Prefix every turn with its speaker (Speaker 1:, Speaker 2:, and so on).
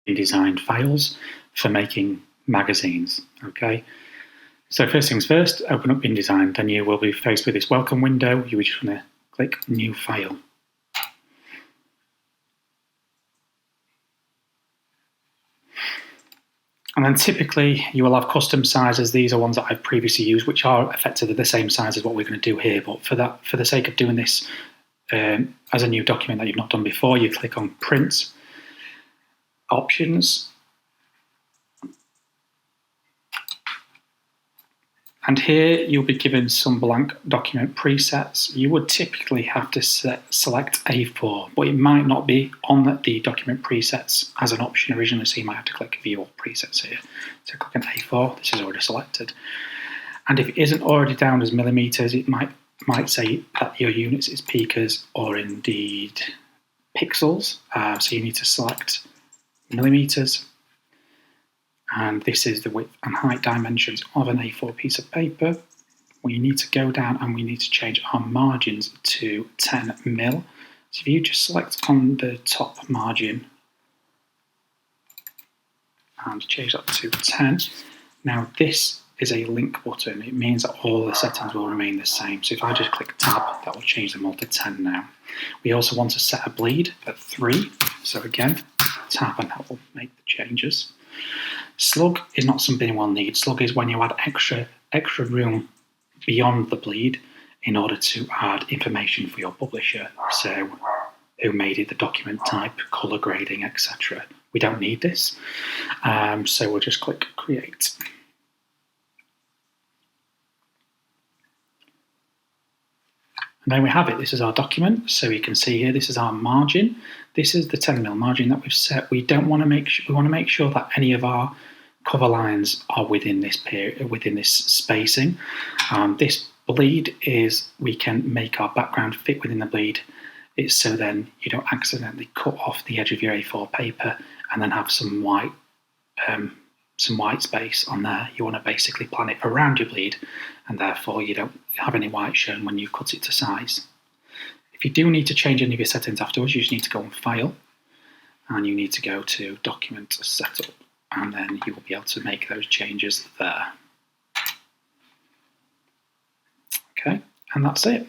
Speaker 1: InDesign files for making magazines. Okay, so first things first, open up InDesign. Then you will be faced with this welcome window. You just want to click New File. And then typically you will have custom sizes. These are ones that I've previously used, which are effectively the same size as what we're going to do here. But for the sake of doing this as a new document that you've not done before, you click on Print, Options. And here you'll be given some blank document presets. You would typically have to select A4, but it might not be on the document presets as an option originally, so you might have to click View All Presets here. So click on A4, this is already selected. And if it isn't already down as millimeters, it might say that your units is picas or indeed pixels. So you need to select millimeters. And this is the width and height dimensions of an A4 piece of paper. We need to go down and we need to change our margins to 10 mil. So if you just select on the top margin and change that to 10. Now this is a link button. It means that all the settings will remain the same. So if I just click tab, that will change them all to 10 now. We also want to set a bleed at 3. So again, tab and that will make the changes. Slug is not something we'll need. Slug is when you add extra room beyond the bleed in order to add information for your publisher. So who made it, the document type, color grading, etc. We don't need this. So we'll just click Create. And there we have it. This is our document. So you can see here, this is our margin. This is the 10 mil margin that we've set. We don't want to make sure, we want to make sure that any of our cover lines are within this period, within this spacing. This bleed is, we can make our background fit within the bleed. It's so then you don't accidentally cut off the edge of your A4 paper and then have some white space on there. You want to basically plan it around your bleed, and therefore you don't have any white shown when you cut it to size. If you do need to change any of your settings afterwards, you just need to go on File, and you need to go to Document Setup, and then you will be able to make those changes there. Okay, and that's it.